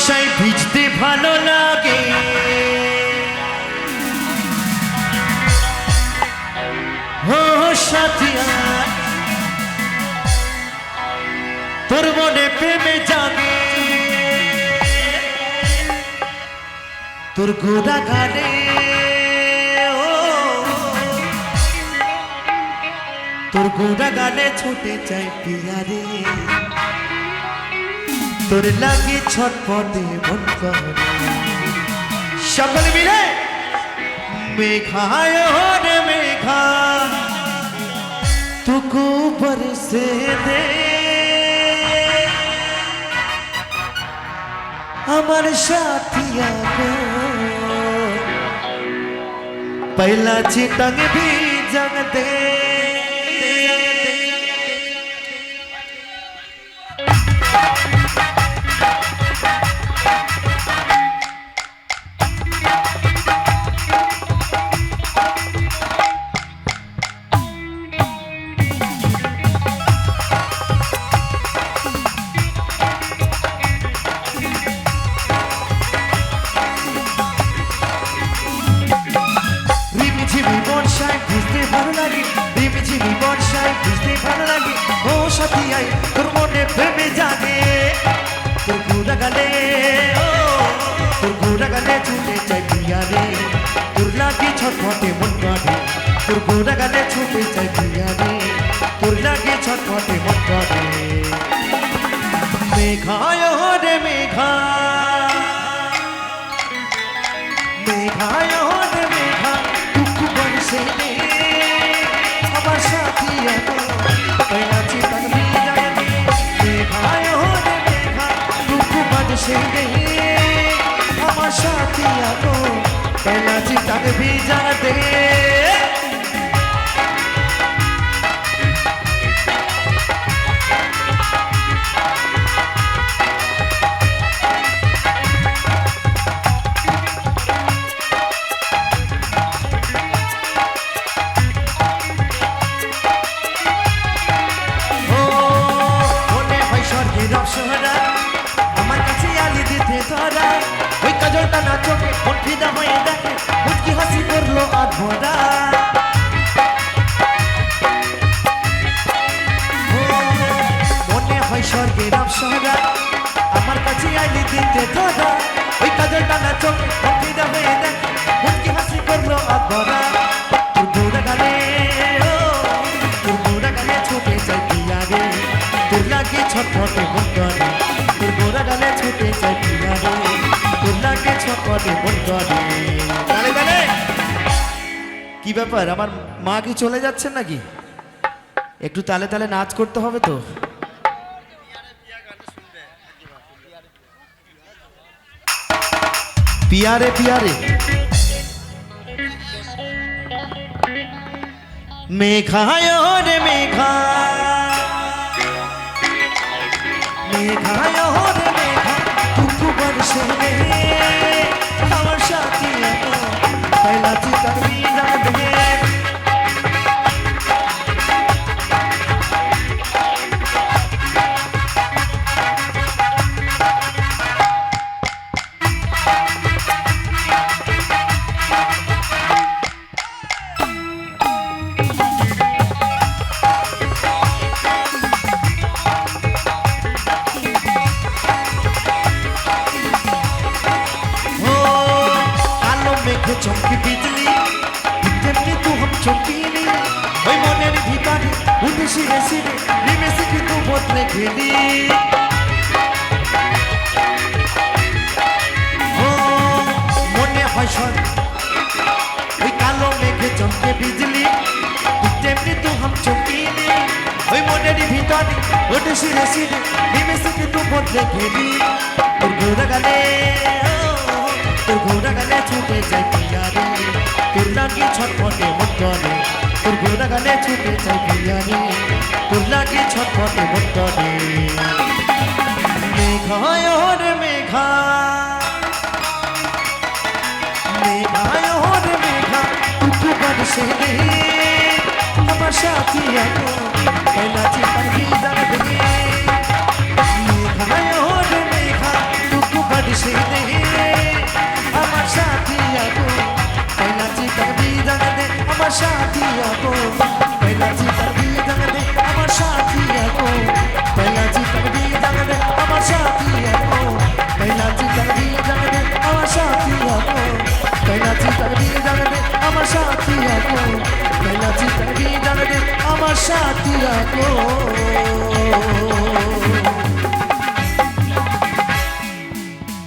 বর্ষায় ভিজতে ভালো লাগে, ও সাথী আয়, তোর মনে প্রেমে জাগে, তোর গোরা গানে, তোর গোরা গানে ছুটে চাই পিয়ারে, তোর লাগে ছটপটে মন করে সকলে মিলে মেঘায় রে মেঘা তুকু বরসে দে আমার সাথিया को पहला चितंग भी जग दे ভিজতে ভালো লাগে, রিমঝিমি বর্ষায় ভিজতে ভালো লাগে, ও সাথী আয় তোর মনে প্রেমে জাগে, তোর গোরা গালে, তোর গোরা গালে ছুটে চাই পিয়ারে, তোর লাগে ছটফটে মন করে, তোর গোরা গালে ছুটে চাই পিয়ারে, তোর লাগে ছটফটে মন করে মেঘায় রে মেঘা, মেঘায় রে মেঘা তুকু বরসে দে আমার সাথিया को पहला चितंग भी जग दे मेघाय रे मेघा तुकु बरसे दे আমার साथिया को पहला चितंग भी जग दे আমার কাছে আলি দিতে ধরা ওই কাজলটা না চোখে মন ফিদা হয়ে দেখে মুচকি হাসি করলো আধরা মনে হয় স্বর্গের অপসরা আমার কাছে আলি দিতে ধরা ওই কাজলটা না চোখে মন ফিদা হয়ে দেখে মুচকি হাসি করলো আধরা তোর গোরা গালে, তোর গোরা গালে ছুটে যাই পিয়ারে, তোর লাগে ছটফটে মন করে, তোর গোরা গালে ছুটে চাই পিয়ারে, তোর লাগে ছটফটে মন করে গালে গালে। কি ব্যাপার, আমার মা কি চলে যাচ্ছেন নাকি? একটু তালে তালে নাচ করতে হবে তো। পিয়ারে পিয়ারে মেঘায় রে মেঘা, মেঘায় রে মেঘা তুকু বরসে দে আমার সাথিया को पहला चितंग भी जग दे চমকি বিজলি তেমনি তু हम চমকিলি ওই মনের ভিতরে উঠে শিরে শিরে নেমে শিখি তু বদলে গেলি মনে হয় সর ওই কালো মেঘে চমকে বিজলি তেমনি তু हम চমকিলি ওই মনের ভিতরে উঠে শিরে শিরে নেমে শিখি তু বদলে গেলি তোর গোরা গালে, তোর গোরা গালে ছুটে যাই পিয়ারে, তোর লাগে ছটফটে মন করে, তোর গোরা গালে ছুটে যাই পিয়ারে, তোর লাগে ছটফটে মন করে মেঘায় রে মেঘা, মেঘায় রে মেঘা তুকু বরসে दे আমার সাথিया को पहला चितंग भी जग दे मेघाय रे मेघा तुकु बरसे साथिया को पहला चितर भी जंग दे अमर साथिया को पहला चितर भी जंग दे अमर साथिया को पहला चितर भी जंग दे अमर साथिया को पहला चितर भी जंग दे अमर साथिया को पहला चितर भी जंग दे अमर साथिया को